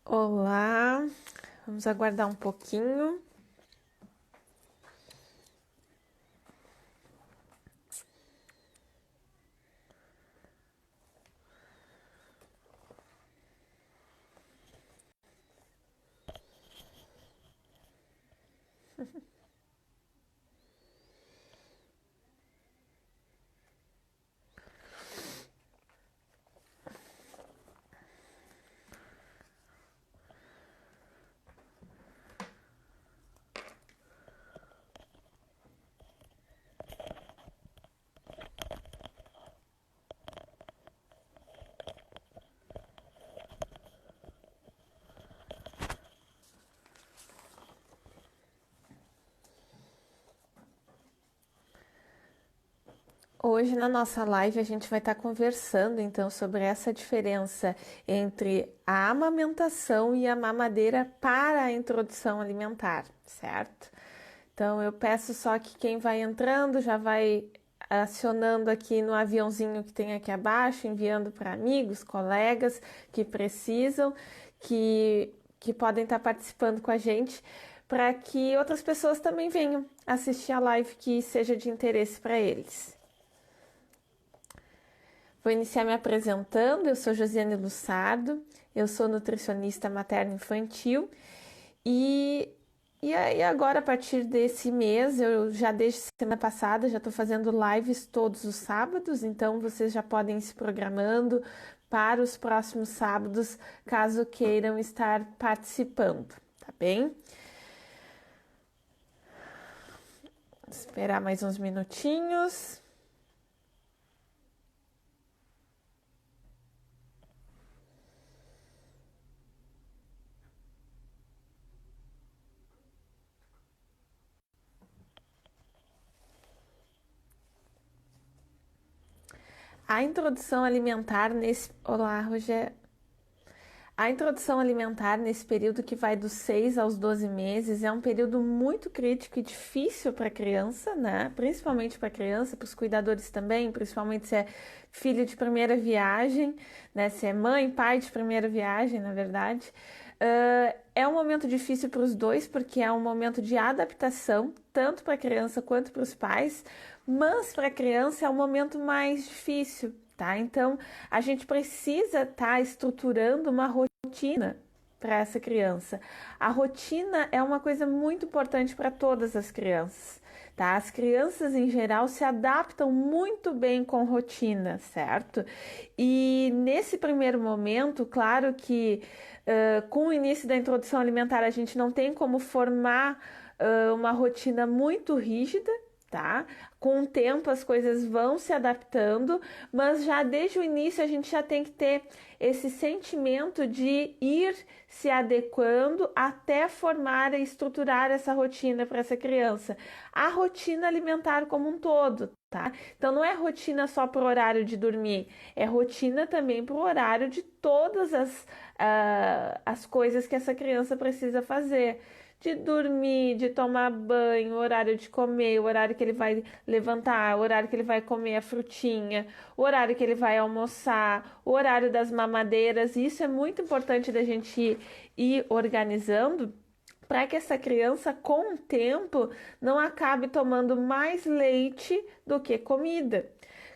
Olá, vamos aguardar um pouquinho. Hoje na nossa live a gente vai estar conversando então sobre essa diferença entre a amamentação e a mamadeira para a introdução alimentar, certo? Então eu peço só que quem vai entrando já vai acionando aqui no aviãozinho que tem aqui abaixo, enviando para amigos, colegas que precisam, que podem estar participando com a gente, para que outras pessoas também venham assistir a live que seja de interesse para eles. Vou iniciar me apresentando. Eu sou Josiane Lussardo, eu sou nutricionista materno-infantil e, e agora, a partir desse mês, eu já desde semana passada já estou fazendo lives todos os sábados, então vocês já podem ir se programando para os próximos sábados, caso queiram estar participando, tá bem? Vou esperar mais uns minutinhos. A introdução alimentar nesse. Olá, Rogério. A introdução alimentar nesse período que vai dos 6 aos 12 meses é um período muito crítico e difícil para a criança, né? Principalmente para a criança, para os cuidadores também, principalmente se é filho de primeira viagem, né? Se é mãe, pai de primeira viagem, na verdade. É um momento difícil para os dois, porque é um momento de adaptação, tanto para a criança quanto para os pais, mas para a criança é o momento mais difícil, tá? Então, a gente precisa estar estruturando uma rotina para essa criança. A rotina é uma coisa muito importante para todas as crianças, tá? As crianças em geral se adaptam muito bem com rotina, certo? E nesse primeiro momento, claro que com o início da introdução alimentar a gente não tem como formar uma rotina muito rígida, tá? Com o tempo as coisas vão se adaptando, mas já desde o início a gente já tem que ter esse sentimento de ir se adequando até formar e estruturar essa rotina para essa criança. A rotina alimentar como um todo, tá? Então não é rotina só para o horário de dormir, é rotina também para o horário de todas as coisas que essa criança precisa fazer, de dormir, de tomar banho, o horário de comer, o horário que ele vai levantar, o horário que ele vai comer a frutinha, o horário que ele vai almoçar, o horário das mamadeiras. Isso é muito importante da gente ir organizando para que essa criança, com o tempo, não acabe tomando mais leite do que comida.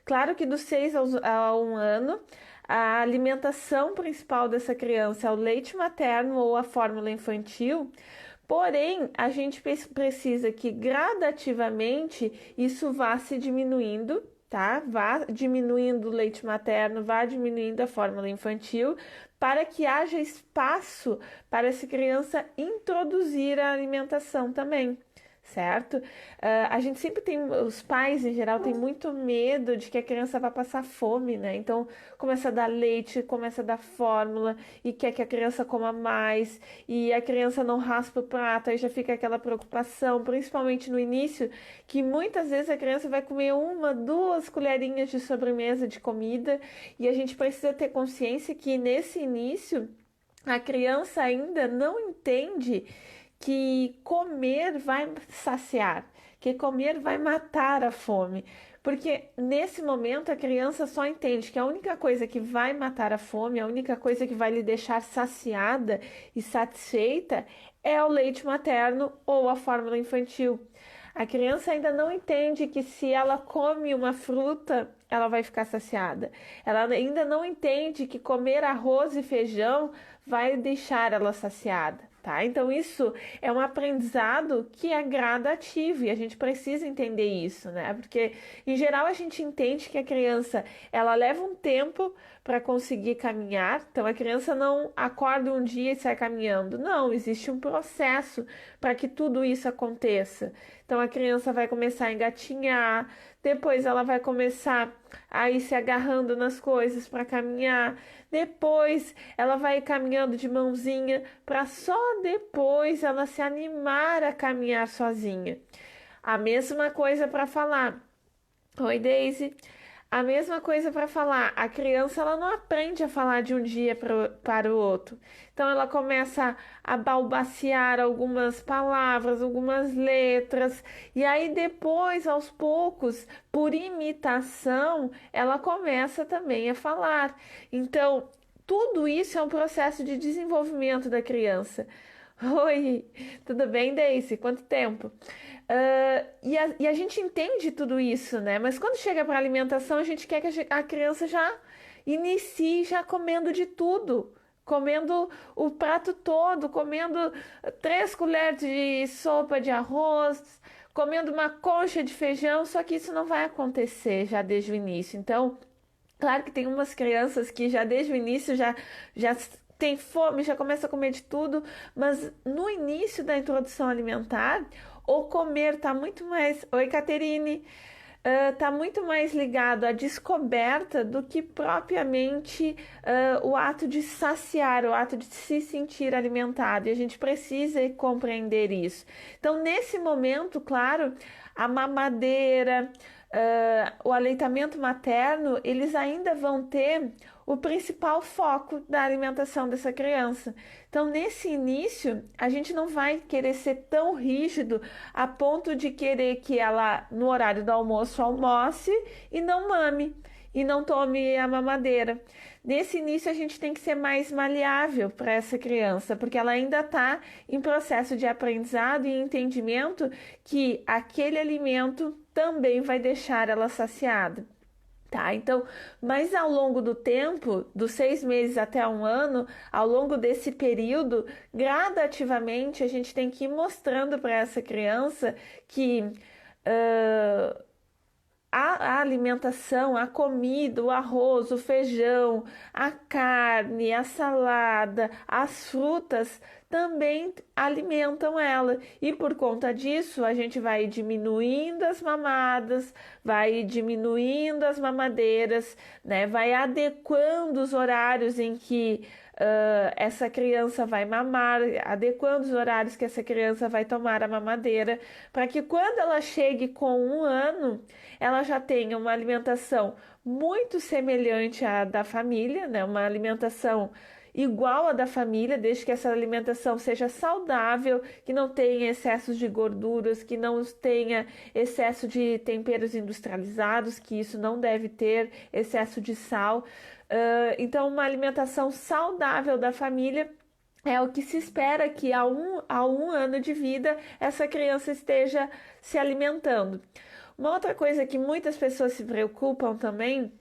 Claro que dos 6 a 1 ano, a alimentação principal dessa criança é o leite materno ou a fórmula infantil. Porém, a gente precisa que gradativamente isso vá se diminuindo, tá? Vá diminuindo o leite materno, vá diminuindo a fórmula infantil, para que haja espaço para essa criança introduzir a alimentação também. Certo? A gente sempre tem, os pais em geral têm muito medo de que a criança vá passar fome, né? Então começa a dar leite, começa a dar fórmula e quer que a criança coma mais e a criança não raspa o prato, aí já fica aquela preocupação, principalmente no início, que muitas vezes a criança vai comer uma, duas colherinhas de sobremesa de comida e a gente precisa ter consciência que nesse início a criança ainda não entende que comer vai saciar, que comer vai matar a fome. Porque nesse momento a criança só entende que a única coisa que vai matar a fome, a única coisa que vai lhe deixar saciada e satisfeita é o leite materno ou a fórmula infantil. A criança ainda não entende que se ela come uma fruta, ela vai ficar saciada. Ela ainda não entende que comer arroz e feijão vai deixar ela saciada, tá? Então isso é um aprendizado que é gradativo e a gente precisa entender isso, né? Porque em geral a gente entende que a criança, ela leva um tempo para conseguir caminhar. Então a criança não acorda um dia e sai caminhando. Não, existe um processo para que tudo isso aconteça. Então a criança vai começar a engatinhar, depois ela vai começar a ir se agarrando nas coisas para caminhar, depois ela vai caminhando de mãozinha para só depois ela se animar a caminhar sozinha. A mesma coisa para falar. Oi, Daisy. A mesma coisa para falar. A criança ela não aprende a falar de um dia para o outro. Então ela começa a balbuciar algumas palavras, algumas letras, e aí depois, aos poucos, por imitação, ela começa também a falar. Então, tudo isso é um processo de desenvolvimento da criança. Oi, tudo bem, Daisy? Quanto tempo? E a gente entende tudo isso, né? Mas quando chega para alimentação, a gente quer que a criança já inicie já comendo de tudo, comendo o prato todo, comendo 3 colheres de sopa de arroz, comendo uma concha de feijão, só que isso não vai acontecer já desde o início. Então, claro que tem umas crianças que já desde o início já tem fome, já começa a comer de tudo, mas no início da introdução alimentar, o comer está muito mais. Oi, Caterine! Está muito mais ligado à descoberta do que propriamente o ato de saciar, o ato de se sentir alimentado. E a gente precisa compreender isso. Então, nesse momento, claro, a mamadeira, o aleitamento materno, eles ainda vão ter o principal foco da alimentação dessa criança. Então, nesse início, a gente não vai querer ser tão rígido a ponto de querer que ela, no horário do almoço, almoce e não mame, e não tome a mamadeira. Nesse início, a gente tem que ser mais maleável para essa criança, porque ela ainda está em processo de aprendizado e entendimento que aquele alimento também vai deixar ela saciada. Tá, então, mas ao longo do tempo, dos 6 meses até um ano, ao longo desse período, gradativamente a gente tem que ir mostrando para essa criança que a alimentação, a comida, o arroz, o feijão, a carne, a salada, as frutas também alimentam ela. E por conta disso, a gente vai diminuindo as mamadas, vai diminuindo as mamadeiras, né? Vai adequando os horários em que essa criança vai mamar, adequando os horários que essa criança vai tomar a mamadeira, para que quando ela chegue com um ano, ela já tenha uma alimentação muito semelhante à da família, né? Uma alimentação igual à da família, desde que essa alimentação seja saudável, que não tenha excessos de gorduras, que não tenha excesso de temperos industrializados, que isso não deve ter, excesso de sal. Então, uma alimentação saudável da família é o que se espera que a um ano de vida essa criança esteja se alimentando. Uma outra coisa que muitas pessoas se preocupam também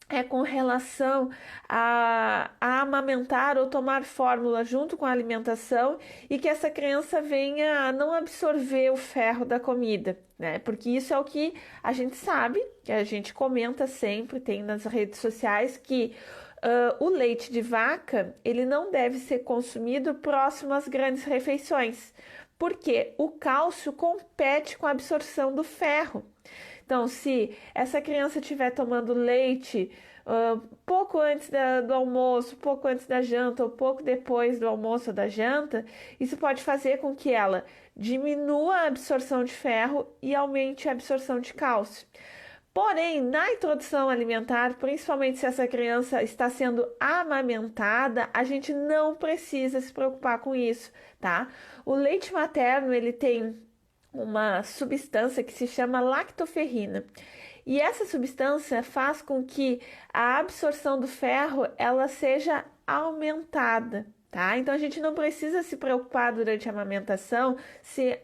é com relação a amamentar ou tomar fórmula junto com a alimentação e que essa criança venha a não absorver o ferro da comida, né? Porque isso é o que a gente sabe, que a gente comenta sempre, tem nas redes sociais, que o leite de vaca, ele não deve ser consumido próximo às grandes refeições, porque o cálcio compete com a absorção do ferro. Então, se essa criança estiver tomando leite pouco antes do almoço, pouco antes da janta ou pouco depois do almoço ou da janta, isso pode fazer com que ela diminua a absorção de ferro e aumente a absorção de cálcio. Porém, na introdução alimentar, principalmente se essa criança está sendo amamentada, a gente não precisa se preocupar com isso, tá? O leite materno, ele tem uma substância que se chama lactoferrina. E essa substância faz com que a absorção do ferro ela seja aumentada. Tá? Então a gente não precisa se preocupar durante a amamentação se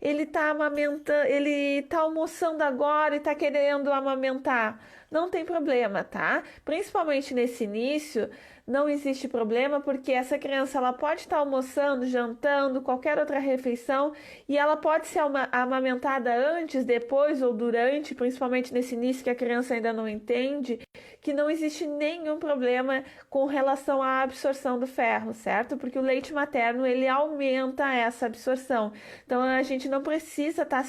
ele tá amamentando, ele tá almoçando agora e tá querendo amamentar. Não tem problema, tá? Principalmente nesse início, não existe problema porque essa criança ela pode estar almoçando, jantando, qualquer outra refeição e ela pode ser amamentada antes, depois ou durante, principalmente nesse início que a criança ainda não entende, que não existe nenhum problema com relação à absorção do ferro, certo? Porque o leite materno ele aumenta essa absorção. Então a gente não precisa estar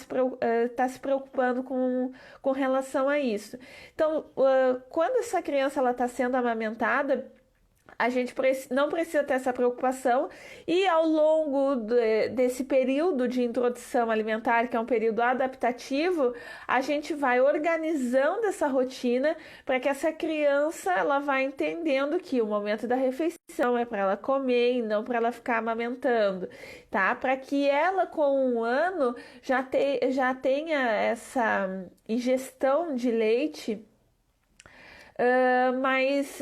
se preocupando com relação a isso. Então, quando essa criança ela está sendo amamentada, a gente não precisa ter essa preocupação e ao longo desse período de introdução alimentar, que é um período adaptativo, a gente vai organizando essa rotina para que essa criança ela vá entendendo que o momento da refeição é para ela comer e não para ela ficar amamentando, tá? Para que ela com 1 ano já tenha essa ingestão de leite mais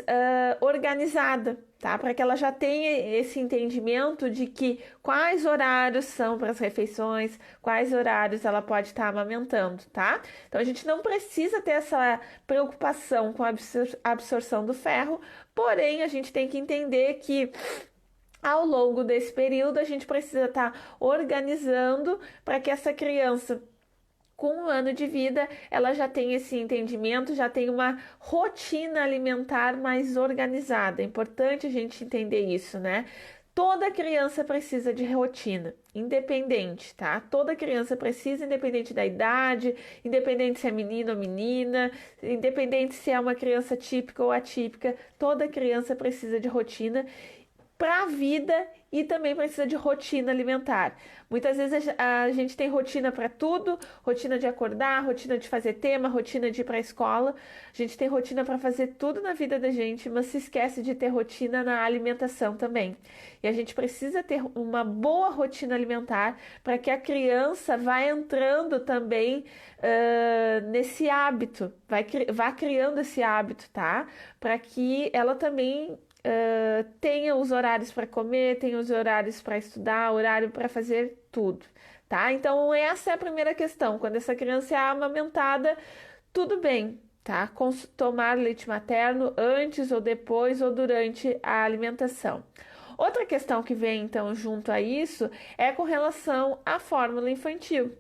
organizada, tá? Para que ela já tenha esse entendimento de que quais horários são para as refeições, quais horários ela pode estar amamentando, tá? Então a gente não precisa ter essa preocupação com a absorção do ferro, porém a gente tem que entender que ao longo desse período a gente precisa estar organizando para que essa criança com 1 ano de vida, ela já tem esse entendimento, já tem uma rotina alimentar mais organizada. É importante a gente entender isso, né? Toda criança precisa de rotina, independente, tá? Toda criança precisa, independente da idade, independente se é menino ou menina, independente se é uma criança típica ou atípica, toda criança precisa de rotina para a vida e também precisa de rotina alimentar. Muitas vezes a gente tem rotina para tudo, rotina de acordar, rotina de fazer tema, rotina de ir para a escola. A gente tem rotina para fazer tudo na vida da gente, mas se esquece de ter rotina na alimentação também. E a gente precisa ter uma boa rotina alimentar para que a criança vá entrando também nesse hábito, vá criando esse hábito, tá? Para que ela também tenha os horários para comer, tenha os horários para estudar, horário para fazer tudo, tá? Então, essa é a primeira questão. Quando essa criança é amamentada, tudo bem, tá? Tomar leite materno antes ou depois ou durante a alimentação. Outra questão que vem, então, junto a isso é com relação à fórmula infantil.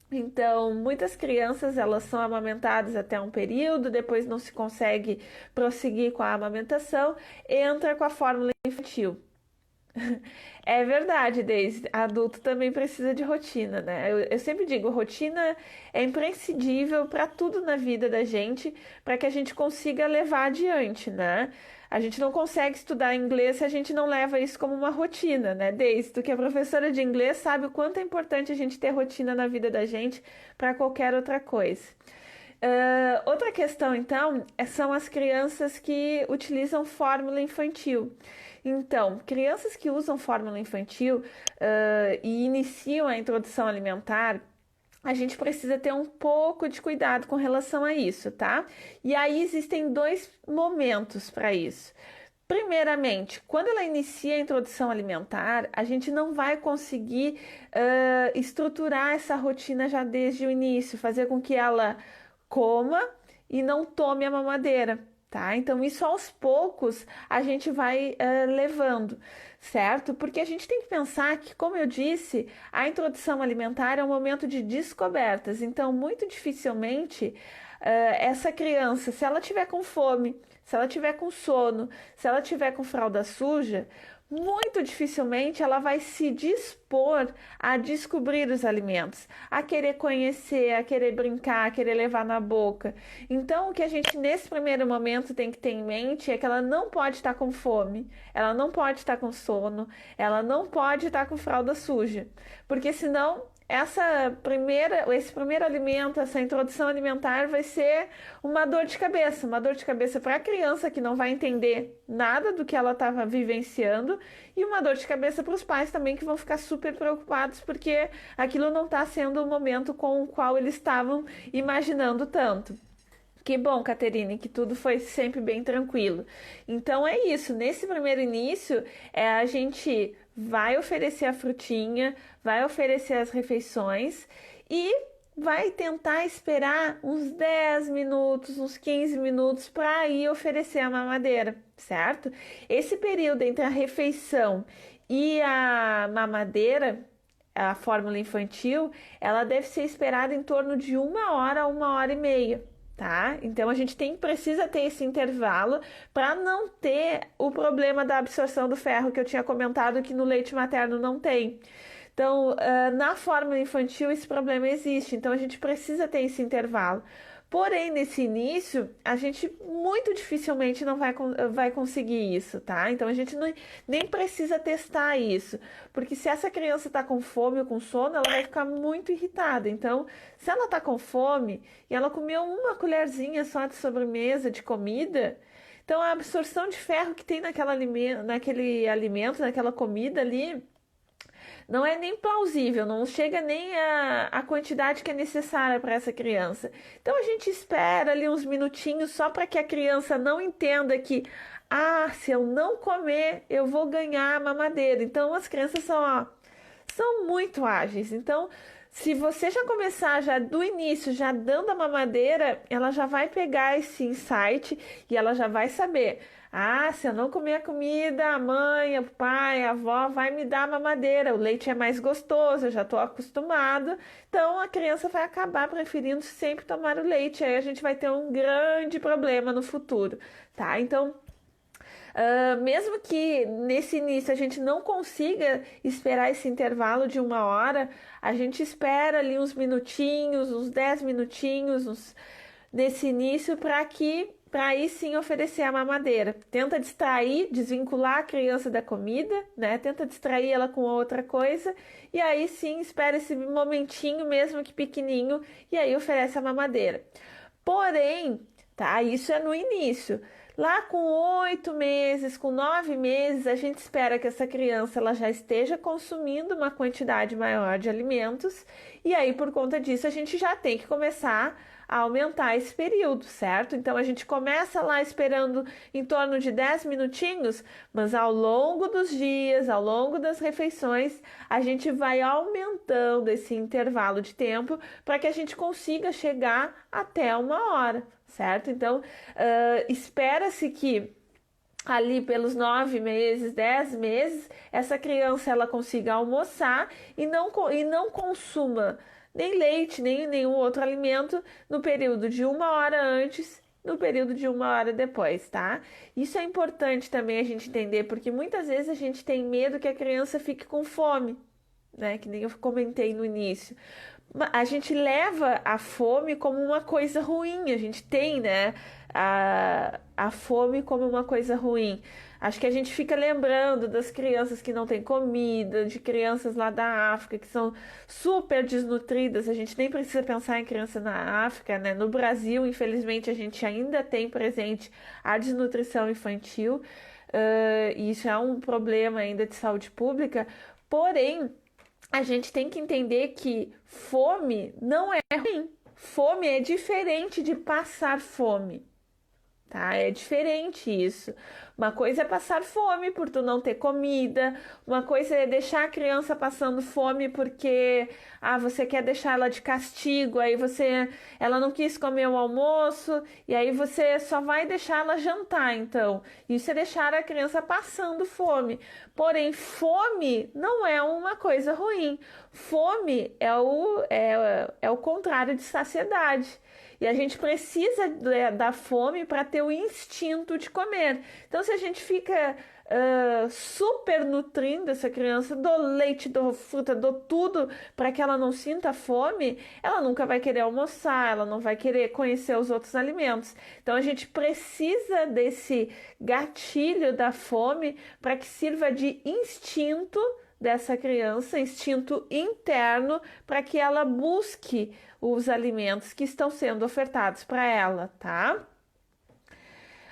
Então, muitas crianças elas são amamentadas até um período, depois não se consegue prosseguir com a amamentação, entra com a fórmula infantil. É verdade, desde adulto também precisa de rotina, né? Eu sempre digo, rotina é imprescindível para tudo na vida da gente, para que a gente consiga levar adiante, né? A gente não consegue estudar inglês se a gente não leva isso como uma rotina, né? Desde que a professora de inglês sabe o quanto é importante a gente ter rotina na vida da gente para qualquer outra coisa. Outra questão, então, são as crianças que utilizam fórmula infantil. Então, crianças que usam fórmula infantil e iniciam a introdução alimentar, a gente precisa ter um pouco de cuidado com relação a isso, tá? E aí existem 2 momentos para isso. Primeiramente, quando ela inicia a introdução alimentar, a gente não vai conseguir estruturar essa rotina já desde o início, fazer com que ela coma e não tome a mamadeira, tá? Então, isso aos poucos a gente vai levando, certo? Porque a gente tem que pensar que, como eu disse, a introdução alimentar é um momento de descobertas. Então, muito dificilmente essa criança, se ela tiver com fome, se ela tiver com sono, se ela tiver com fralda suja, muito dificilmente ela vai se dispor a descobrir os alimentos, a querer conhecer, a querer brincar, a querer levar na boca. Então, o que a gente nesse primeiro momento tem que ter em mente é que ela não pode estar com fome, ela não pode estar com sono, ela não pode estar com fralda suja, porque senão esse primeiro alimento, essa introdução alimentar vai ser uma dor de cabeça para a criança que não vai entender nada do que ela estava vivenciando e uma dor de cabeça para os pais também que vão ficar super preocupados porque aquilo não está sendo o momento com o qual eles estavam imaginando tanto. Que bom, Caterine, que tudo foi sempre bem tranquilo. Então é isso, nesse primeiro início, a gente vai oferecer a frutinha, vai oferecer as refeições e vai tentar esperar uns 10 minutos, uns 15 minutos para ir oferecer a mamadeira, certo? Esse período entre a refeição e a mamadeira, a fórmula infantil, ela deve ser esperada em torno de 1 hora a 1 hora e meia. Tá? Então a gente precisa ter esse intervalo para não ter o problema da absorção do ferro que eu tinha comentado que no leite materno não tem. Então, na fórmula infantil esse problema existe, então a gente precisa ter esse intervalo. Porém, nesse início, a gente muito dificilmente não vai conseguir isso, tá? Então a gente nem precisa testar isso, porque se essa criança está com fome ou com sono, ela vai ficar muito irritada. Então, se ela está com fome e ela comeu uma colherzinha só de sobremesa, de comida, então a absorção de ferro que tem naquele alimento, naquela comida ali não é nem plausível, não chega nem a quantidade que é necessária para essa criança. Então a gente espera ali uns minutinhos só para que a criança não entenda que, se eu não comer, eu vou ganhar a mamadeira. Então as crianças são muito ágeis. Então, se você já começar já do início, já dando a mamadeira, ela já vai pegar esse insight e ela já vai saber. Se eu não comer a comida, a mãe, o pai, a avó vai me dar a mamadeira. O leite é mais gostoso, eu já estou acostumado. Então a criança vai acabar preferindo sempre tomar o leite. Aí a gente vai ter um grande problema no futuro, tá? Então, mesmo que nesse início a gente não consiga esperar esse intervalo de 1 hora, a gente espera ali uns minutinhos, uns 10 minutinhos, nesse início para aí sim oferecer a mamadeira. Tenta distrair, desvincular a criança da comida, né? Tenta distrair ela com outra coisa e aí sim espera esse momentinho mesmo que pequenininho e aí oferece a mamadeira. Porém, tá? Isso é no início. Lá com 8 meses, com 9 meses, a gente espera que essa criança ela já esteja consumindo uma quantidade maior de alimentos e aí por conta disso a gente já tem que começar a aumentar esse período, certo? Então a gente começa lá esperando em torno de 10 minutinhos, mas ao longo dos dias, ao longo das refeições, a gente vai aumentando esse intervalo de tempo para que a gente consiga chegar até 1 hora, certo? Então, espera-se que ali pelos 9 meses, 10 meses, essa criança ela consiga almoçar e não consuma nem leite, nem nenhum outro alimento no período de 1 hora antes, no período de 1 hora depois, tá? Isso é importante também a gente entender, porque muitas vezes a gente tem medo que a criança fique com fome, né? Que nem eu comentei no início. A gente leva a fome como uma coisa ruim, a gente tem, né? A fome como uma coisa ruim. Acho que a gente fica lembrando das crianças que não têm comida, de crianças lá da África que são super desnutridas. A gente nem precisa pensar em criança na África, né? No Brasil, infelizmente, a gente ainda tem presente a desnutrição infantil. E isso é um problema ainda de saúde pública. Porém, a gente tem que entender que fome não é ruim. Fome é diferente de passar fome. Tá? É diferente isso. Uma coisa é passar fome por tu não ter comida, uma coisa é deixar a criança passando fome porque você quer deixar ela de castigo, ela não quis comer o almoço e aí você só vai deixar ela jantar, então. Isso é deixar a criança passando fome. Porém, fome não é uma coisa ruim. Fome é o contrário de saciedade. E a gente precisa da fome para ter o instinto de comer. Então, se a gente fica super nutrindo essa criança, dou leite, dou fruta, dou tudo para que ela não sinta fome, ela nunca vai querer almoçar, ela não vai querer conhecer os outros alimentos. Então, a gente precisa desse gatilho da fome para que sirva de instinto, dessa criança, instinto interno, para que ela busque os alimentos que estão sendo ofertados para ela, tá?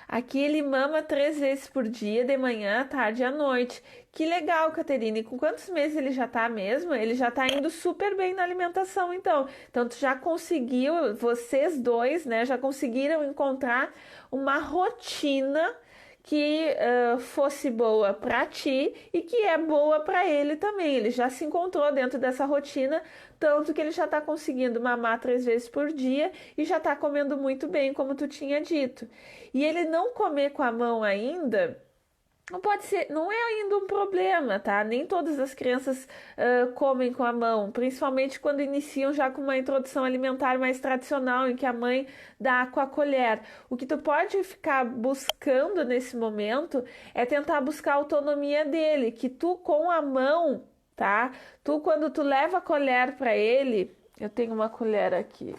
Aqui ele mama 3 vezes por dia, de manhã, à tarde e à noite. Que legal, Caterine. Com quantos meses ele já tá mesmo? Ele já tá indo super bem na alimentação, então. Então, tu já conseguiu, vocês dois, né, já conseguiram encontrar uma rotina que fosse boa para ti e que é boa para ele também. Ele já se encontrou dentro dessa rotina, tanto que ele já está conseguindo mamar 3 vezes por dia e já está comendo muito bem, como tu tinha dito. E ele não comer com a mão ainda. Não pode ser, não é ainda um problema, tá? Nem todas as crianças comem com a mão, principalmente quando iniciam já com uma introdução alimentar mais tradicional, em que a mãe dá com a colher. O que tu pode ficar buscando nesse momento é tentar buscar a autonomia dele, que tu com a mão, tá? Tu, quando tu leva a colher para ele, eu tenho uma colher aqui.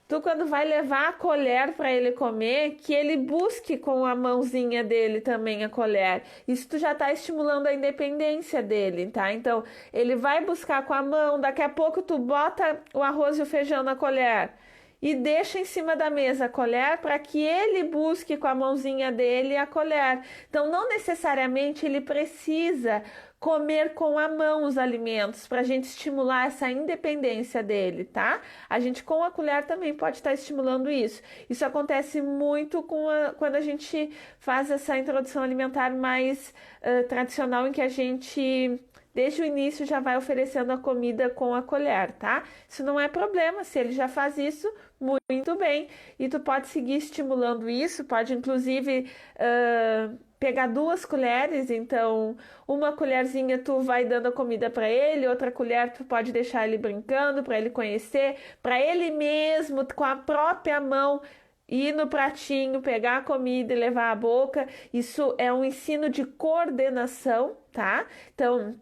Tu, quando vai levar a colher para ele comer, que ele busque com a mãozinha dele também a colher. Isso tu já está estimulando a independência dele, tá? Então, ele vai buscar com a mão, daqui a pouco tu bota o arroz e o feijão na colher e deixa em cima da mesa a colher para que ele busque com a mãozinha dele a colher. Então, não necessariamente ele precisa comer com a mão os alimentos para a gente estimular essa independência dele, tá? A gente com a colher também pode estar estimulando isso. Isso acontece muito quando a gente faz essa introdução alimentar mais tradicional, em que a gente desde o início já vai oferecendo a comida com a colher, tá? Isso não é problema, se ele já faz isso, muito bem. E tu pode seguir estimulando isso, pode inclusive pegar 2 colheres, então uma colherzinha tu vai dando a comida para ele, outra colher tu pode deixar ele brincando, para ele conhecer, para ele mesmo, com a própria mão, ir no pratinho, pegar a comida e levar à boca. Isso é um ensino de coordenação, tá? Então,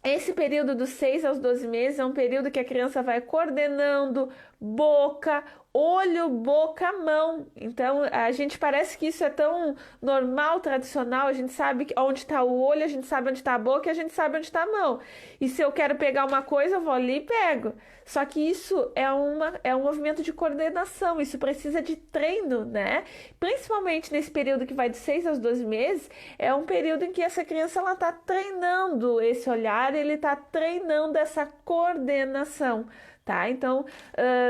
esse período dos 6 aos 12 meses é um período que a criança vai coordenando boca, olho, boca, mão. Então, a gente parece que isso é tão normal, tradicional. A gente sabe onde está o olho, a gente sabe onde está a boca e a gente sabe onde está a mão. E se eu quero pegar uma coisa, eu vou ali e pego. Só que isso é um movimento de coordenação, isso precisa de treino, né? Principalmente nesse período que vai de 6 aos 12 meses, é um período em que essa criança ela está treinando esse olhar, ele está treinando essa coordenação, tá? Então,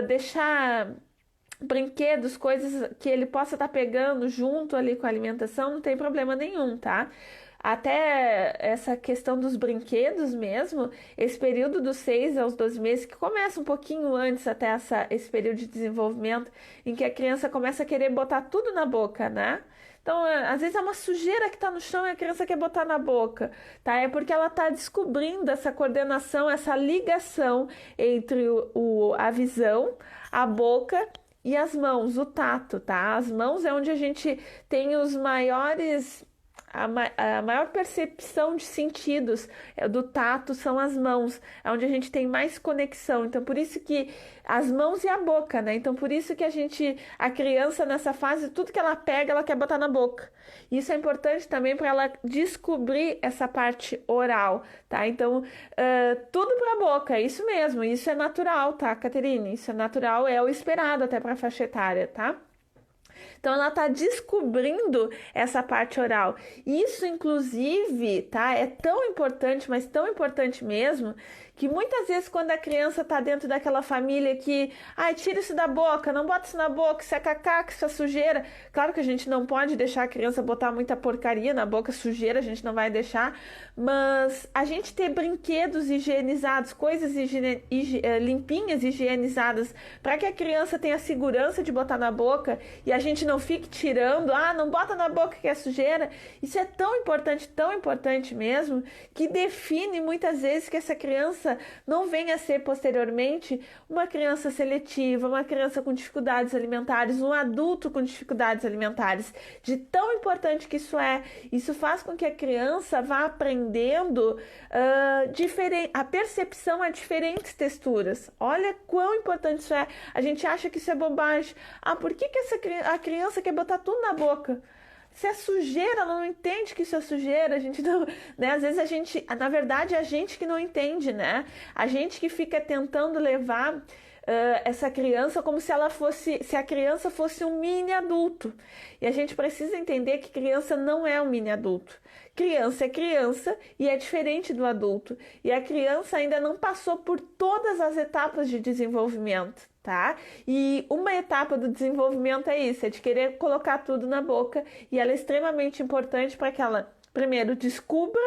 deixar brinquedos, coisas que ele possa estar pegando junto ali com a alimentação, não tem problema nenhum, tá? Até essa questão dos brinquedos mesmo, esse período dos 6 aos 12 meses, que começa um pouquinho antes até esse período de desenvolvimento, em que a criança começa a querer botar tudo na boca, né? Então, às vezes é uma sujeira que está no chão e a criança quer botar na boca, tá? É porque ela está descobrindo essa coordenação, essa ligação entre a visão, a boca e as mãos, o tato, tá? As mãos é onde a gente tem os maiores a maior percepção de sentidos do tato são as mãos, é onde a gente tem mais conexão. Então, por isso que as mãos e a boca, né? Então, por isso que a criança nessa fase, tudo que ela pega, ela quer botar na boca. Isso é importante também para ela descobrir essa parte oral, tá? Então, tudo para a boca, é isso mesmo, isso é natural, tá, Caterine? Isso é natural, é o esperado até para a faixa etária, tá? Então, ela está descobrindo essa parte oral. Isso, inclusive, tá? É tão importante, mas tão importante mesmo, que muitas vezes quando a criança está dentro daquela família que, ai, tira isso da boca, não bota isso na boca, isso é cacaca, isso é sujeira. Claro que a gente não pode deixar a criança botar muita porcaria na boca, sujeira, a gente não vai deixar, mas a gente ter brinquedos higienizados, coisas limpinhas, higienizadas, para que a criança tenha segurança de botar na boca e a gente não fique tirando, não bota na boca que é sujeira. Isso é tão importante mesmo, que define muitas vezes que essa criança não venha a ser posteriormente uma criança seletiva, uma criança com dificuldades alimentares, um adulto com dificuldades alimentares. De tão importante que isso é, isso faz com que a criança vá aprendendo a percepção a diferentes texturas. Olha quão importante isso é. A gente acha que isso é bobagem. Por que a criança quer botar tudo na boca? Se é sujeira, ela não entende que isso é sujeira, a gente não, né? Às vezes a gente, na verdade, é a gente que não entende, né? A gente que fica tentando levar essa criança como se ela fosse, se a criança fosse um mini adulto. E a gente precisa entender que criança não é um mini adulto. Criança é criança e é diferente do adulto. E a criança ainda não passou por todas as etapas de desenvolvimento, tá? E uma etapa do desenvolvimento é isso, é de querer colocar tudo na boca. E ela é extremamente importante para que ela, primeiro, descubra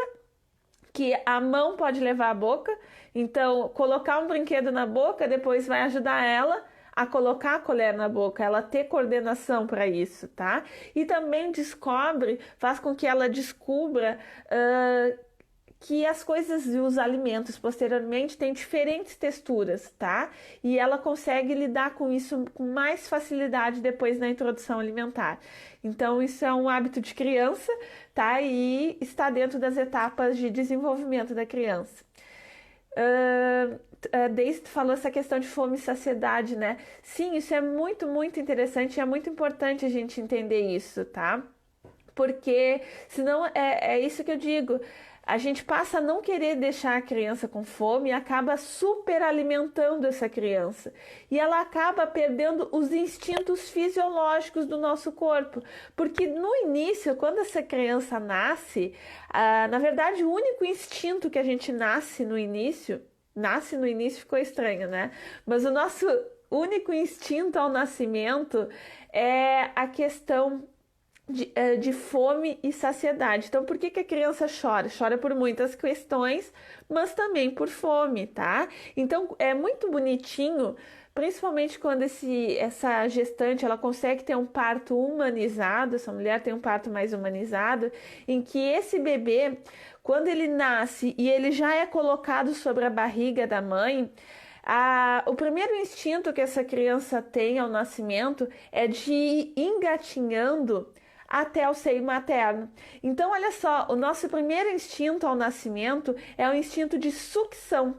que a mão pode levar à boca. Então, colocar um brinquedo na boca depois vai ajudar ela a colocar a colher na boca, ela ter coordenação para isso, tá? E também descobre, faz com que ela descubra que as coisas e os alimentos posteriormente têm diferentes texturas, tá? E ela consegue lidar com isso com mais facilidade depois na introdução alimentar. Então, isso é um hábito de criança, tá? E está dentro das etapas de desenvolvimento da criança. Desde tu falou essa questão de fome e saciedade, né? Sim, isso é muito, muito interessante e é muito importante a gente entender isso, tá? Porque senão é isso que eu digo. A gente passa a não querer deixar a criança com fome e acaba superalimentando essa criança. E ela acaba perdendo os instintos fisiológicos do nosso corpo. Porque no início, quando essa criança nasce, na verdade, o único instinto que a gente nasce no início ficou estranho, né? Mas o nosso único instinto ao nascimento é a questão de fome e saciedade. Então, por que a criança chora? Chora por muitas questões, mas também por fome, tá? Então, é muito bonitinho, principalmente quando essa gestante ela consegue ter um parto humanizado, essa mulher tem um parto mais humanizado, em que esse bebê, quando ele nasce e ele já é colocado sobre a barriga da mãe, o primeiro instinto que essa criança tem ao nascimento é de ir engatinhando até o seio materno. Então, olha só, o nosso primeiro instinto ao nascimento é o instinto de sucção.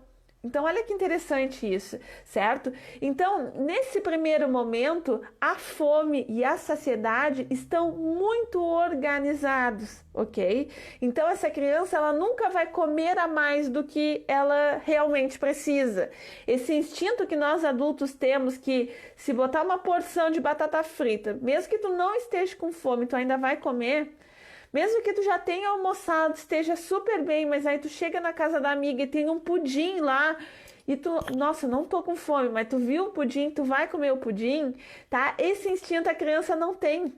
Então, olha que interessante isso, certo? Então, nesse primeiro momento, a fome e a saciedade estão muito organizados, ok? Então, essa criança, ela nunca vai comer a mais do que ela realmente precisa. Esse instinto que nós adultos temos, que se botar uma porção de batata frita, mesmo que tu não esteja com fome, tu ainda vai comer. Mesmo que tu já tenha almoçado, esteja super bem, mas aí tu chega na casa da amiga e tem um pudim lá e tu, nossa, não tô com fome, mas tu viu o pudim, tu vai comer o pudim, tá? Esse instinto a criança não tem.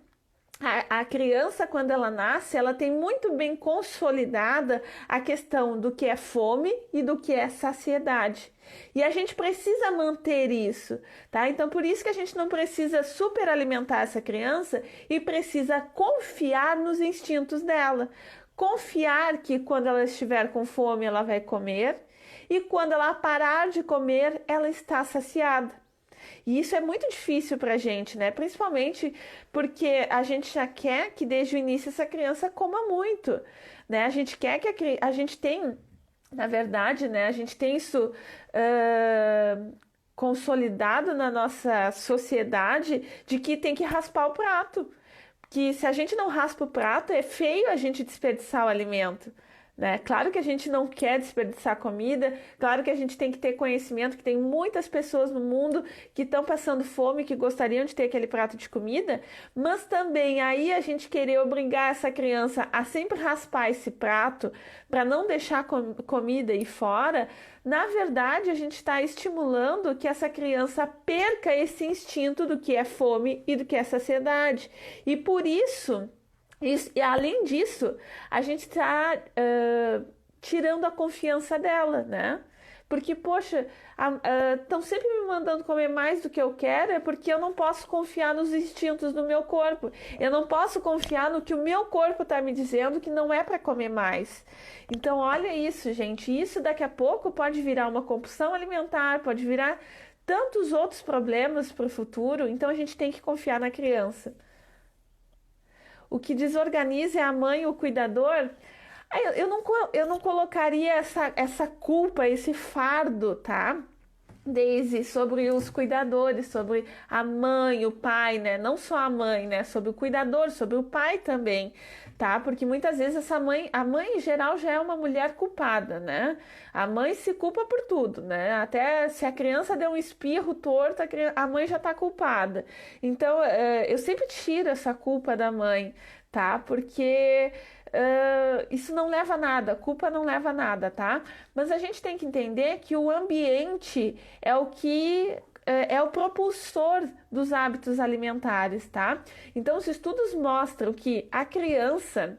A criança, quando ela nasce, ela tem muito bem consolidada a questão do que é fome e do que é saciedade. E a gente precisa manter isso, tá? Então, por isso que a gente não precisa superalimentar essa criança e precisa confiar nos instintos dela. Confiar que quando ela estiver com fome, ela vai comer e quando ela parar de comer, ela está saciada. E isso é muito difícil para a gente, né? Principalmente porque a gente já quer que desde o início essa criança coma muito, né? A gente quer que a gente tem, na verdade, né? A gente tem isso consolidado na nossa sociedade de que tem que raspar o prato. Que se a gente não raspa o prato, é feio a gente desperdiçar o alimento. Né? Claro que a gente não quer desperdiçar comida, claro que a gente tem que ter conhecimento que tem muitas pessoas no mundo que estão passando fome, que gostariam de ter aquele prato de comida, mas também aí a gente querer obrigar essa criança a sempre raspar esse prato para não deixar comida ir fora, na verdade a gente está estimulando que essa criança perca esse instinto do que é fome e do que é saciedade. E por isso... E além disso, a gente está tirando a confiança dela, né? Porque, poxa, estão sempre me mandando comer mais do que eu quero, é porque eu não posso confiar nos instintos do meu corpo. Eu não posso confiar no que o meu corpo está me dizendo que não é para comer mais. Então, olha isso, gente. Isso daqui a pouco pode virar uma compulsão alimentar, pode virar tantos outros problemas para o futuro. Então, a gente tem que confiar na criança. O que desorganiza é a mãe, o cuidador. Eu não colocaria essa culpa, esse fardo, tá? Daisy, sobre os cuidadores, sobre a mãe, o pai, né? Não só a mãe, né? Sobre o cuidador, sobre o pai também, tá? Porque muitas vezes a mãe em geral já é uma mulher culpada, né? A mãe se culpa por tudo, né? Até se a criança deu um espirro torto, a mãe já tá culpada. Então, eu sempre tiro essa culpa da mãe, tá? Porque isso não leva a nada, culpa não leva a nada, tá? Mas a gente tem que entender que o ambiente é o que é o propulsor dos hábitos alimentares, tá? Então, os estudos mostram que a criança,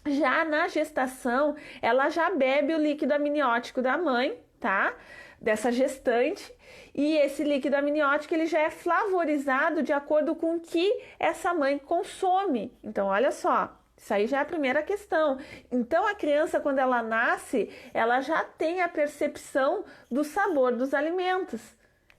já na gestação, ela já bebe o líquido amniótico da mãe, tá? Dessa gestante. E esse líquido amniótico ele já é flavorizado de acordo com o que essa mãe consome. Então, olha só. Isso aí já é a primeira questão. Então, a criança, quando ela nasce, ela já tem a percepção do sabor dos alimentos,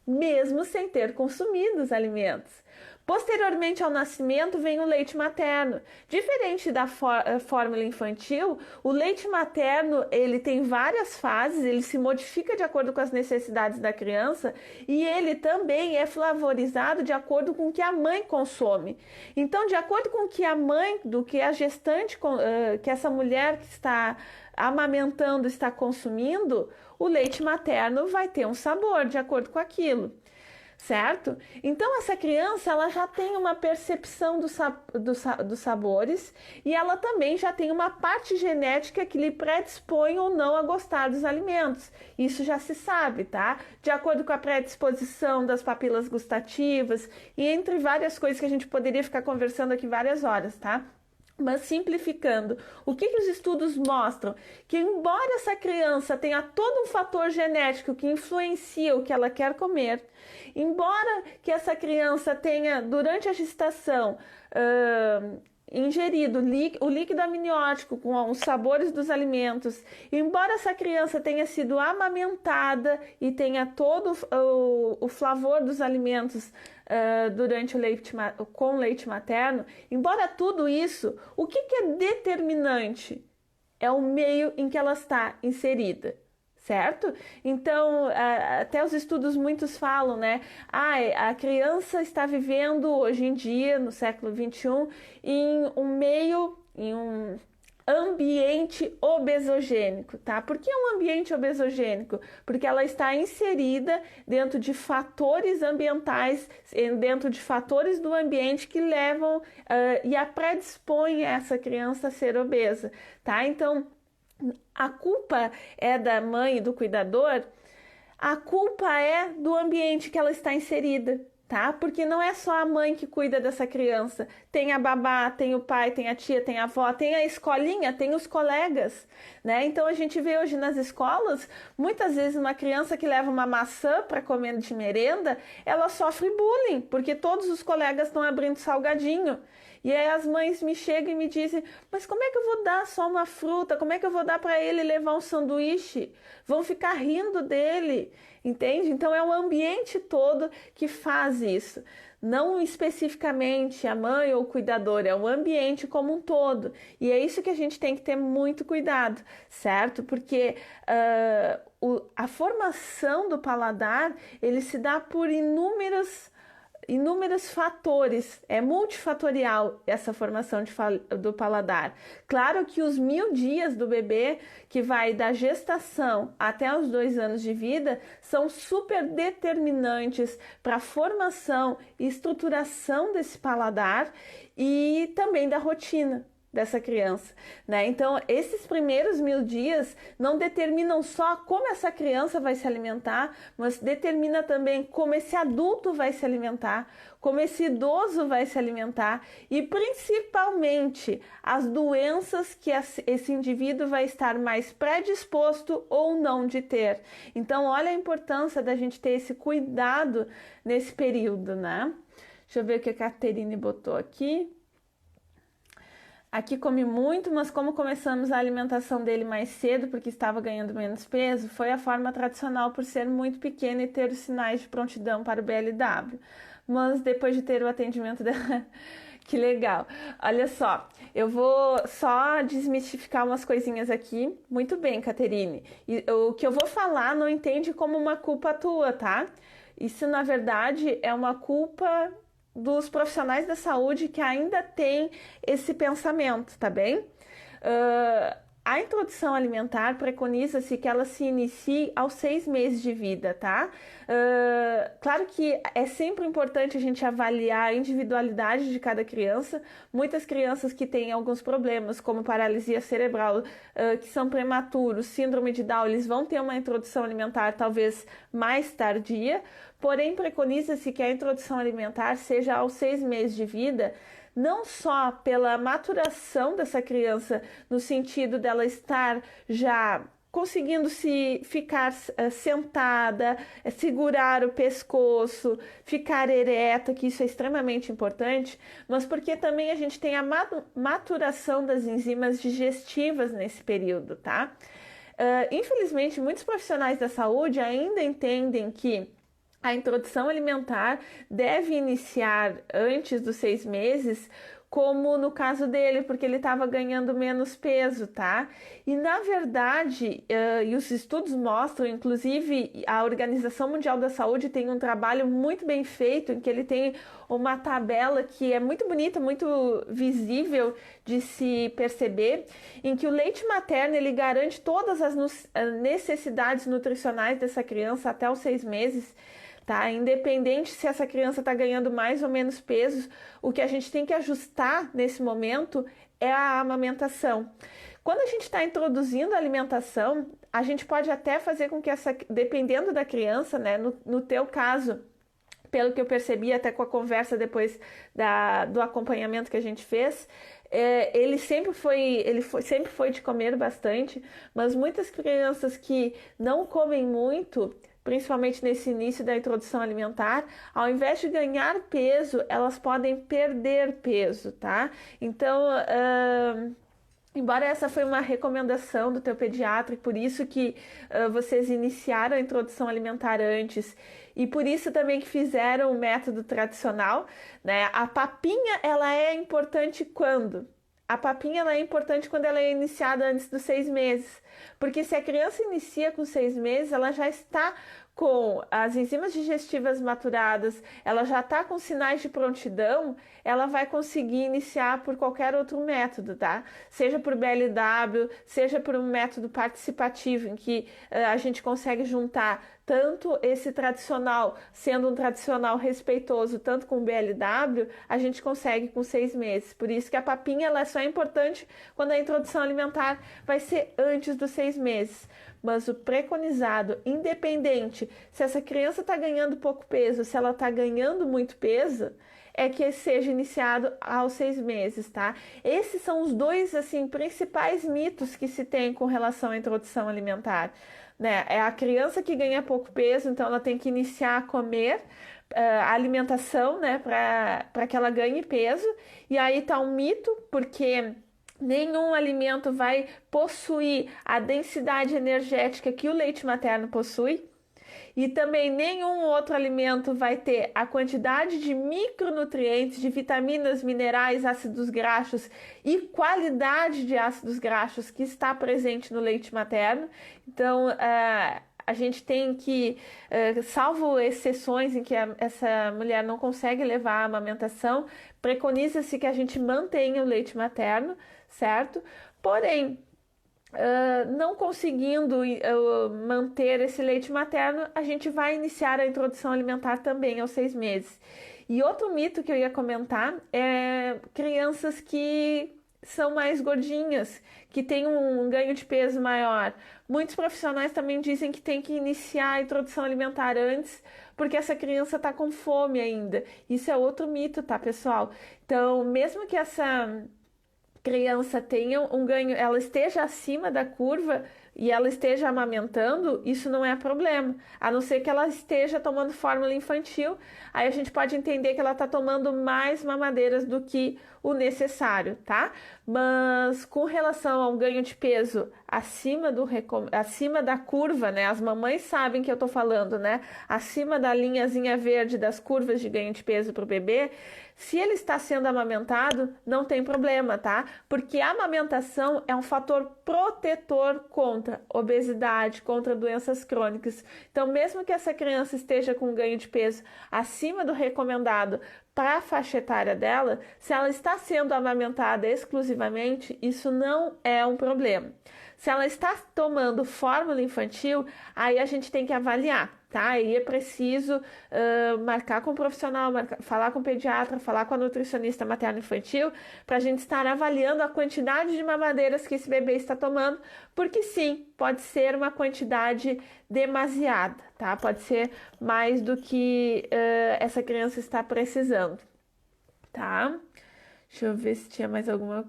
mesmo sem ter consumido os alimentos. Posteriormente ao nascimento vem o leite materno. Diferente da fórmula infantil, o leite materno ele tem várias fases, ele se modifica de acordo com as necessidades da criança e ele também é flavorizado de acordo com o que a mãe consome. Então, de acordo com o que a mãe, do que a gestante, que essa mulher que está amamentando está consumindo, o leite materno vai ter um sabor de acordo com aquilo. Certo? Então, essa criança ela já tem uma percepção dos sabores e ela também já tem uma parte genética que lhe predispõe ou não a gostar dos alimentos. Isso já se sabe, tá? De acordo com a predisposição das papilas gustativas e entre várias coisas que a gente poderia ficar conversando aqui várias horas, tá? Mas simplificando, o que os estudos mostram? Que embora essa criança tenha todo um fator genético que influencia o que ela quer comer, embora que essa criança tenha, durante a gestação, ingerido o líquido amniótico com os sabores dos alimentos, embora essa criança tenha sido amamentada e tenha todo o flavor dos alimentos durante com leite materno, embora tudo isso, o que é determinante? É o meio em que ela está inserida. Certo? Então, até os estudos muitos falam, né? A criança está vivendo hoje em dia, no século XXI, em um ambiente obesogênico, tá? Por que um ambiente obesogênico? Porque ela está inserida dentro de fatores ambientais, dentro de fatores do ambiente que levam e a predispõem essa criança a ser obesa, tá? Então, a culpa é da mãe e do cuidador, a culpa é do ambiente que ela está inserida, tá? Porque não é só a mãe que cuida dessa criança, tem a babá, tem o pai, tem a tia, tem a avó, tem a escolinha, tem os colegas, né? Então a gente vê hoje nas escolas, muitas vezes uma criança que leva uma maçã para comer de merenda, ela sofre bullying, porque todos os colegas estão abrindo salgadinho. E aí as mães me chegam e me dizem, mas como é que eu vou dar só uma fruta? Como é que eu vou dar para ele levar um sanduíche? Vão ficar rindo dele, entende? Então é o ambiente todo que faz isso. Não especificamente a mãe ou o cuidador, é o ambiente como um todo. E é isso que a gente tem que ter muito cuidado, certo? Porque a formação do paladar, ele se dá por inúmeros fatores, é multifatorial essa formação do paladar. Claro que os 1000 dias do bebê, que vai da gestação até os 2 anos de vida, são super determinantes para a formação e estruturação desse paladar e também da rotina dessa criança, né? Então, esses primeiros 1000 dias não determinam só como essa criança vai se alimentar, mas determina também como esse adulto vai se alimentar, como esse idoso vai se alimentar e principalmente as doenças que esse indivíduo vai estar mais predisposto ou não de ter. Então, olha a importância da gente ter esse cuidado nesse período, né? Deixa eu ver o que a Caterine botou aqui. Aqui come muito, mas como começamos a alimentação dele mais cedo, porque estava ganhando menos peso, foi a forma tradicional por ser muito pequeno e ter os sinais de prontidão para o BLW. mas depois de ter o atendimento dela. Que legal. Olha só, eu vou só desmistificar umas coisinhas aqui. Muito bem, Caterine. E o que eu vou falar não entende como uma culpa tua, tá? Isso, na verdade, é uma culpa dos profissionais da saúde que ainda têm esse pensamento, tá bem? A introdução alimentar preconiza-se que ela se inicie aos 6 meses de vida, tá? Claro que é sempre importante a gente avaliar a individualidade de cada criança. Muitas crianças que têm alguns problemas, como paralisia cerebral, que são prematuros, síndrome de Down, eles vão ter uma introdução alimentar talvez mais tardia, porém preconiza-se que a introdução alimentar seja aos 6 meses de vida, não só pela maturação dessa criança, no sentido dela estar já conseguindo se ficar sentada, segurar o pescoço, ficar ereta, que isso é extremamente importante, mas porque também a gente tem a maturação das enzimas digestivas nesse período, tá? Infelizmente, muitos profissionais da saúde ainda entendem que a introdução alimentar deve iniciar antes dos 6 meses, como no caso dele, porque ele estava ganhando menos peso, tá? E na verdade, e os estudos mostram, inclusive a Organização Mundial da Saúde tem um trabalho muito bem feito, em que ele tem uma tabela que é muito bonita, muito visível de se perceber, em que o leite materno ele garante todas as necessidades nutricionais dessa criança até os 6 meses. Tá? Independente se essa criança está ganhando mais ou menos peso, o que a gente tem que ajustar nesse momento é a amamentação. Quando a gente está introduzindo a alimentação, a gente pode até fazer com que dependendo da criança, né? No teu caso, pelo que eu percebi até com a conversa depois do acompanhamento que a gente fez, ele sempre foi de comer bastante, mas muitas crianças que não comem muito, principalmente nesse início da introdução alimentar, ao invés de ganhar peso, elas podem perder peso, tá? Então, embora essa foi uma recomendação do teu pediatra, e por isso que vocês iniciaram a introdução alimentar antes, e por isso também que fizeram o método tradicional, né? A papinha, ela é importante quando? A papinha ela é importante quando ela é iniciada antes dos 6 meses, porque se a criança inicia com 6 meses, ela já está com as enzimas digestivas maturadas, ela já está com sinais de prontidão, ela vai conseguir iniciar por qualquer outro método, tá? Seja por BLW, seja por um método participativo, em que a gente consegue juntar tanto esse tradicional, sendo um tradicional respeitoso, tanto com o BLW, a gente consegue com 6 meses. Por isso que a papinha ela só é importante quando a introdução alimentar vai ser antes dos 6 meses. Mas o preconizado, independente se essa criança está ganhando pouco peso, se ela está ganhando muito peso, é que seja iniciado aos 6 meses, tá? Esses são os dois, assim, principais mitos que se tem com relação à introdução alimentar, né? É a criança que ganha pouco peso, então ela tem que iniciar a comer a alimentação, né, para que ela ganhe peso. E aí tá um mito, porque nenhum alimento vai possuir a densidade energética que o leite materno possui. E também nenhum outro alimento vai ter a quantidade de micronutrientes, de vitaminas, minerais, ácidos graxos e qualidade de ácidos graxos que está presente no leite materno. Então, a gente tem que, salvo exceções em que essa mulher não consegue levar a amamentação, preconiza-se que a gente mantenha o leite materno, certo? Porém, não conseguindo manter esse leite materno, a gente vai iniciar a introdução alimentar também aos 6 meses. E outro mito que eu ia comentar é crianças que são mais gordinhas, que têm um ganho de peso maior. Muitos profissionais também dizem que tem que iniciar a introdução alimentar antes, porque essa criança está com fome ainda. Isso é outro mito, tá, pessoal? Então, mesmo que essa criança tenha um ganho, ela esteja acima da curva e ela esteja amamentando, isso não é problema, a não ser que ela esteja tomando fórmula infantil, aí a gente pode entender que ela está tomando mais mamadeiras do que o necessário, tá? Mas com relação ao ganho de peso acima da curva, né? As mamães sabem que eu tô falando, né? Acima da linhazinha verde das curvas de ganho de peso para o bebê, se ele está sendo amamentado, não tem problema, tá? Porque a amamentação é um fator protetor contra obesidade, contra doenças crônicas. Então, mesmo que essa criança esteja com um ganho de peso acima do recomendado para a faixa etária dela, se ela está sendo amamentada exclusivamente, isso não é um problema. Se ela está tomando fórmula infantil, aí a gente tem que avaliar, tá? Aí é preciso marcar com o profissional, falar com o pediatra, falar com a nutricionista materno-infantil, para a gente estar avaliando a quantidade de mamadeiras que esse bebê está tomando, porque sim, pode ser uma quantidade demasiada, tá? Pode ser mais do que essa criança está precisando, tá? Deixa eu ver se tinha mais alguma.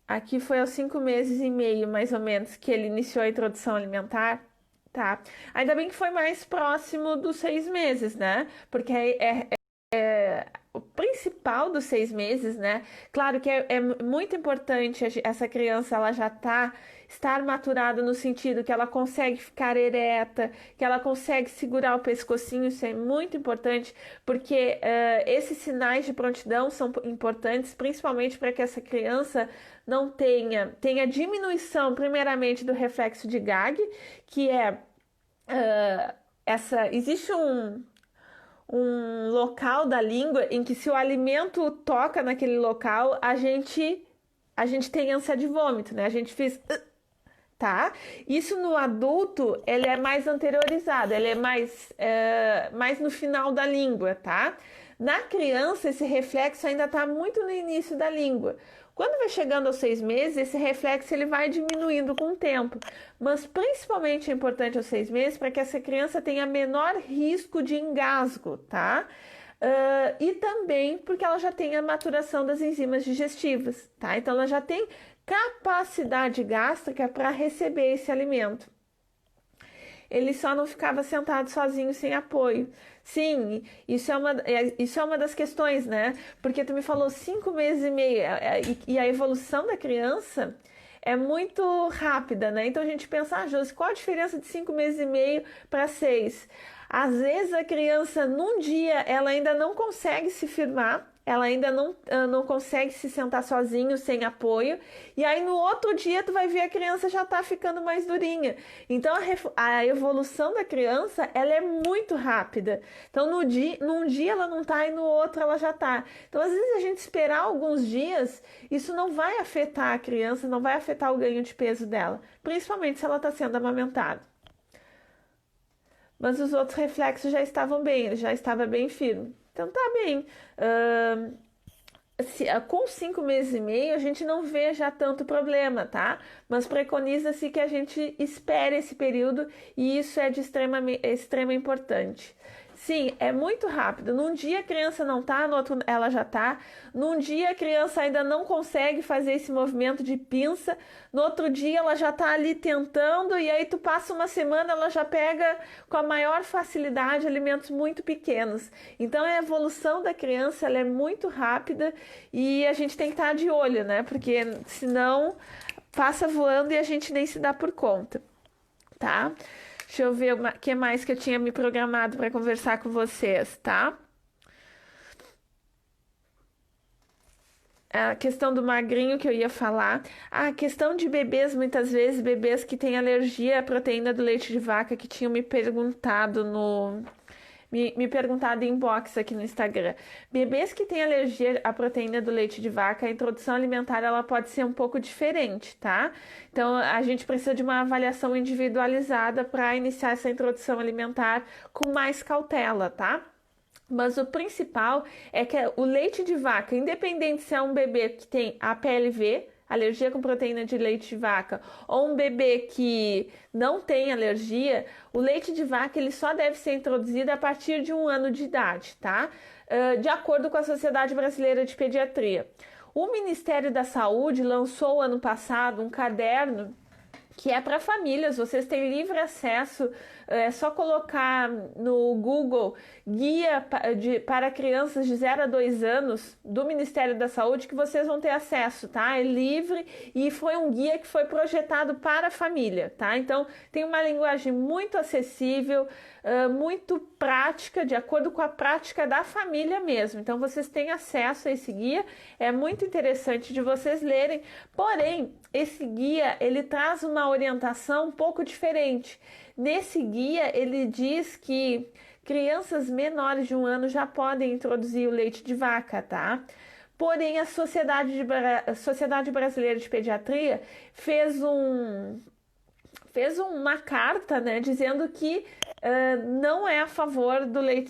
Aqui foi aos 5 meses e meio, mais ou menos, que ele iniciou a introdução alimentar, tá? Ainda bem que foi mais próximo dos 6 meses, né? Porque o principal dos 6 meses, né? Claro que é muito importante essa criança, ela já estar maturada no sentido que ela consegue ficar ereta, que ela consegue segurar o pescocinho, isso é muito importante, porque esses sinais de prontidão são importantes, principalmente para que essa criança não tenha diminuição, primeiramente, do reflexo de Gag, que é existe um local da língua em que se o alimento toca naquele local, a gente tem ânsia de vômito, né? A gente fez, tá? Isso no adulto, ele é mais anteriorizado, ele é mais no final da língua, tá? Na criança, esse reflexo ainda está muito no início da língua. Quando vai chegando aos 6 meses, esse reflexo ele vai diminuindo com o tempo. Mas principalmente é importante aos 6 meses para que essa criança tenha menor risco de engasgo, tá? E também porque ela já tem a maturação das enzimas digestivas, tá? Então ela já tem capacidade gástrica para receber esse alimento. Ele só não ficava sentado sozinho sem apoio. Sim, isso é uma das questões, né? Porque tu me falou 5 meses e meio e a evolução da criança é muito rápida, né? Então a gente pensa, Josi, qual a diferença de 5 meses e meio para 6? Às vezes a criança, num dia, ela ainda não consegue se firmar, ela ainda não consegue se sentar sozinho, sem apoio, e aí no outro dia tu vai ver a criança já tá ficando mais durinha. Então a evolução da criança, ela é muito rápida. Então num dia ela não tá e no outro ela já tá. Então às vezes a gente esperar alguns dias, isso não vai afetar a criança, não vai afetar o ganho de peso dela, principalmente se ela tá sendo amamentada. Mas os outros reflexos já estavam bem, ele já estava bem firme. Então tá bem. Com 5 meses e meio a gente não vê já tanto problema, tá? Mas preconiza-se que a gente espere esse período e isso é de extrema importância. Sim, é muito rápido. Num dia a criança não tá, no outro ela já tá. Num dia a criança ainda não consegue fazer esse movimento de pinça. No outro dia ela já tá ali tentando e aí tu passa uma semana, ela já pega com a maior facilidade alimentos muito pequenos. Então a evolução da criança ela é muito rápida e a gente tem que estar de olho, né? Porque senão passa voando e a gente nem se dá por conta, tá? Deixa eu ver o que mais que eu tinha me programado para conversar com vocês, tá? A questão do magrinho que eu ia falar. A questão de bebês, muitas vezes, bebês que têm alergia à proteína do leite de vaca, que tinham me perguntado me perguntado em inbox aqui no Instagram. Bebês que têm alergia à proteína do leite de vaca, a introdução alimentar ela pode ser um pouco diferente, tá? Então a gente precisa de uma avaliação individualizada para iniciar essa introdução alimentar com mais cautela, tá? Mas o principal é que o leite de vaca, independente se é um bebê que tem APLV, alergia com proteína de leite de vaca, ou um bebê que não tem alergia, o leite de vaca ele só deve ser introduzido a partir de 1 ano de idade, tá? De acordo com a Sociedade Brasileira de Pediatria. O Ministério da Saúde lançou ano passado um caderno que é para famílias. Vocês têm livre acesso, é só colocar no Google guia para crianças de 0 a 2 anos do Ministério da Saúde que vocês vão ter acesso, tá? É livre e foi um guia que foi projetado para a família, tá? Então tem uma linguagem muito acessível, muito prática, de acordo com a prática da família mesmo. Então vocês têm acesso a esse guia, é muito interessante de vocês lerem. Porém, esse guia ele traz uma orientação um pouco diferente. Nesse guia ele diz que crianças menores de 1 ano já podem introduzir o leite de vaca, tá? Porém, a Sociedade Brasileira de Pediatria fez uma carta, né, dizendo que não é a favor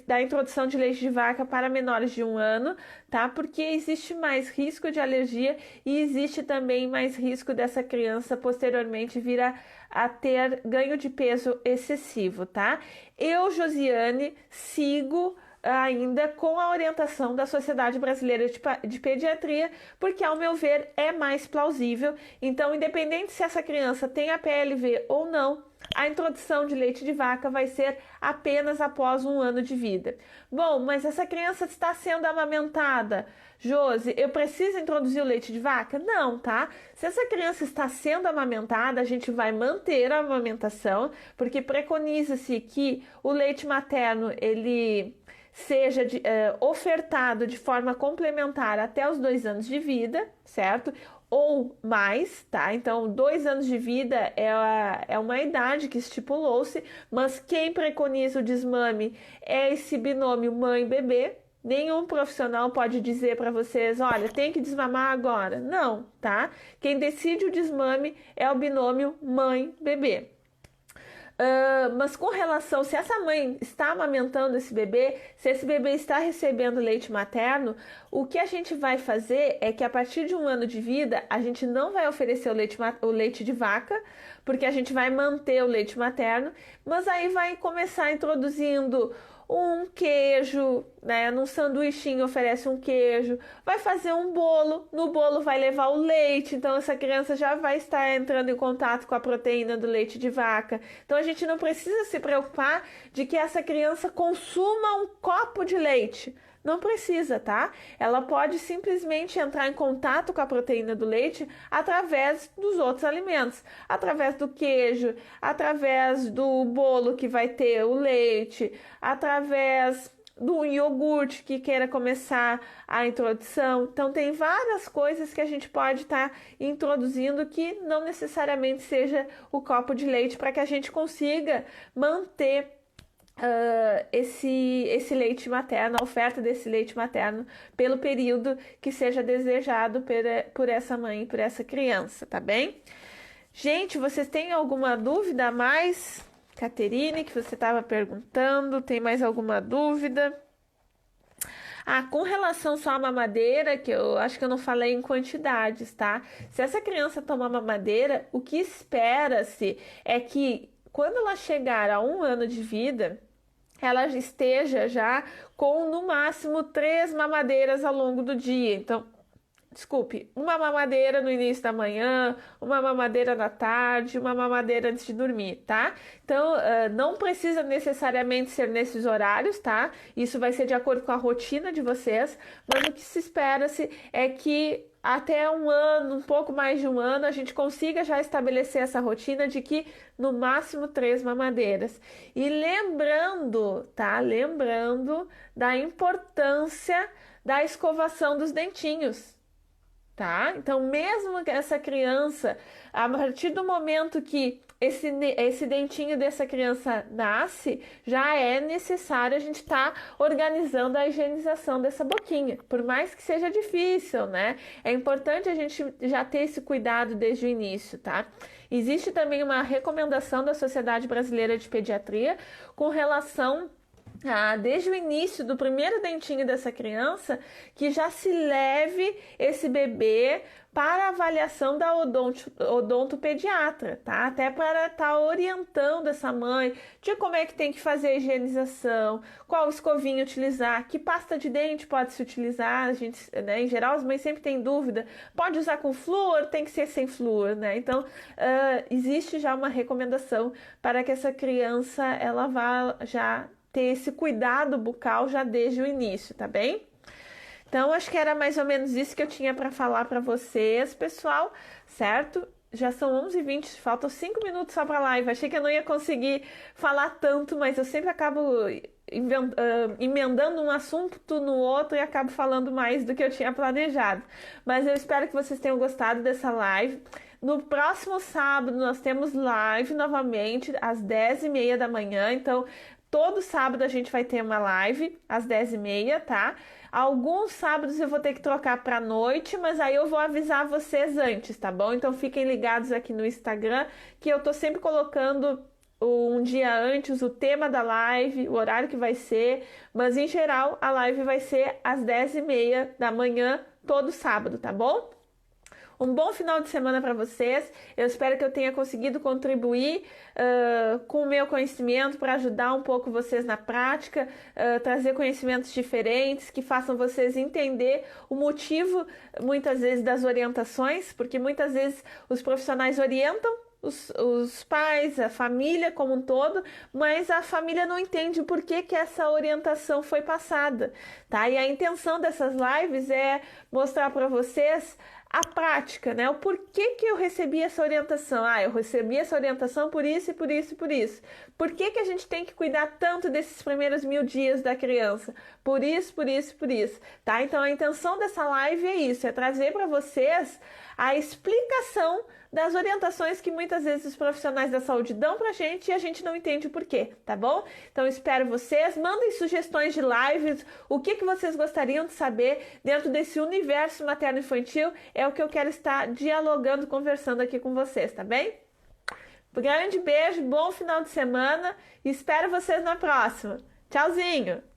da introdução de leite de vaca para menores de 1 ano, tá? Porque existe mais risco de alergia e existe também mais risco dessa criança posteriormente vir a ter ganho de peso excessivo, tá? Eu, Josiane, sigo ainda com a orientação da Sociedade Brasileira de Pediatria, porque, ao meu ver, é mais plausível. Então, independente se essa criança tem a PLV ou não, a introdução de leite de vaca vai ser apenas após 1 ano de vida. Bom, mas essa criança está sendo amamentada. Josi, eu preciso introduzir o leite de vaca? Não, tá? Se essa criança está sendo amamentada, a gente vai manter a amamentação, porque preconiza-se que o leite materno, ele seja ofertado de forma complementar até os 2 anos de vida, certo? Ou mais, tá? Então, 2 anos de vida é uma idade que estipulou-se, mas quem preconiza o desmame é esse binômio mãe-bebê. Nenhum profissional pode dizer para vocês, olha, tem que desmamar agora. Não, tá? Quem decide o desmame é o binômio mãe-bebê. Mas com relação, se essa mãe está amamentando esse bebê, se esse bebê está recebendo leite materno, o que a gente vai fazer é que a partir de 1 ano de vida, a gente não vai oferecer o leite de vaca, porque a gente vai manter o leite materno, mas aí vai começar introduzindo um queijo, né? Num sanduichinho oferece um queijo, vai fazer um bolo, no bolo vai levar o leite, então essa criança já vai estar entrando em contato com a proteína do leite de vaca. Então a gente não precisa se preocupar de que essa criança consuma um copo de leite. Não precisa, tá? Ela pode simplesmente entrar em contato com a proteína do leite através dos outros alimentos, através do queijo, através do bolo que vai ter o leite, através do iogurte que queira começar a introdução. Então, tem várias coisas que a gente pode estar introduzindo que não necessariamente seja o copo de leite para que a gente consiga manter esse leite materno, a oferta desse leite materno pelo período que seja desejado por essa mãe, por essa criança, tá bem? Gente, vocês têm alguma dúvida a mais? Caterine, que você estava perguntando, tem mais alguma dúvida? Com relação só à mamadeira, que eu acho que eu não falei em quantidades, tá? Se essa criança tomar mamadeira, o que espera-se é que quando ela chegar a 1 ano de vida, ela esteja já com no máximo 3 mamadeiras ao longo do dia. Então, uma mamadeira no início da manhã, uma mamadeira na tarde, uma mamadeira antes de dormir, tá? Então, não precisa necessariamente ser nesses horários, tá? Isso vai ser de acordo com a rotina de vocês, mas o que se espera-se é que até 1 ano, um pouco mais de 1 ano, a gente consiga já estabelecer essa rotina de que no máximo 3 mamadeiras. E lembrando, tá? Lembrando da importância da escovação dos dentinhos. Tá? Então, mesmo que essa criança, a partir do momento que esse dentinho dessa criança nasce, já é necessário a gente estar organizando a higienização dessa boquinha, por mais que seja difícil, né? É importante a gente já ter esse cuidado desde o início, tá? Existe também uma recomendação da Sociedade Brasileira de Pediatria com relação desde o início do primeiro dentinho dessa criança, que já se leve esse bebê para avaliação da odontopediatra, tá? Até para estar orientando essa mãe de como é que tem que fazer a higienização, qual escovinha utilizar, que pasta de dente pode se utilizar. A gente, né, em geral, as mães sempre têm dúvida, pode usar com flúor, tem que ser sem flúor, né? Então, existe já uma recomendação para que essa criança ela vá já ter esse cuidado bucal já desde o início, tá bem? Então, acho que era mais ou menos isso que eu tinha para falar para vocês, pessoal, certo? Já são 11h20, faltam 5 minutos só para a live. Achei que eu não ia conseguir falar tanto, mas eu sempre acabo emendando um assunto no outro e acabo falando mais do que eu tinha planejado. Mas eu espero que vocês tenham gostado dessa live. No próximo sábado, nós temos live novamente, às 10h30 da manhã. Então, todo sábado a gente vai ter uma live às 10h30, tá? Alguns sábados eu vou ter que trocar para noite, mas aí eu vou avisar vocês antes, tá bom? Então fiquem ligados aqui no Instagram, que eu tô sempre colocando um dia antes o tema da live, o horário que vai ser, mas em geral a live vai ser às 10h30 da manhã, todo sábado, tá bom? Um bom final de semana para vocês. Eu espero que eu tenha conseguido contribuir com o meu conhecimento para ajudar um pouco vocês na prática, trazer conhecimentos diferentes que façam vocês entender o motivo, muitas vezes, das orientações, porque muitas vezes os profissionais orientam os pais, a família como um todo, mas a família não entende por que essa orientação foi passada, tá? E a intenção dessas lives é mostrar para vocês a prática, né? O porquê que eu recebi essa orientação. Eu recebi essa orientação por isso e por isso e por isso. Por que a gente tem que cuidar tanto desses primeiros 1000 dias da criança? Por isso, por isso, por isso, tá? Então a intenção dessa live é isso, é trazer para vocês a explicação das orientações que muitas vezes os profissionais da saúde dão pra gente e a gente não entende o porquê, tá bom? Então espero vocês, mandem sugestões de lives, o que vocês gostariam de saber dentro desse universo materno-infantil, é o que eu quero estar dialogando, conversando aqui com vocês, tá bem? Grande beijo, bom final de semana e espero vocês na próxima. Tchauzinho!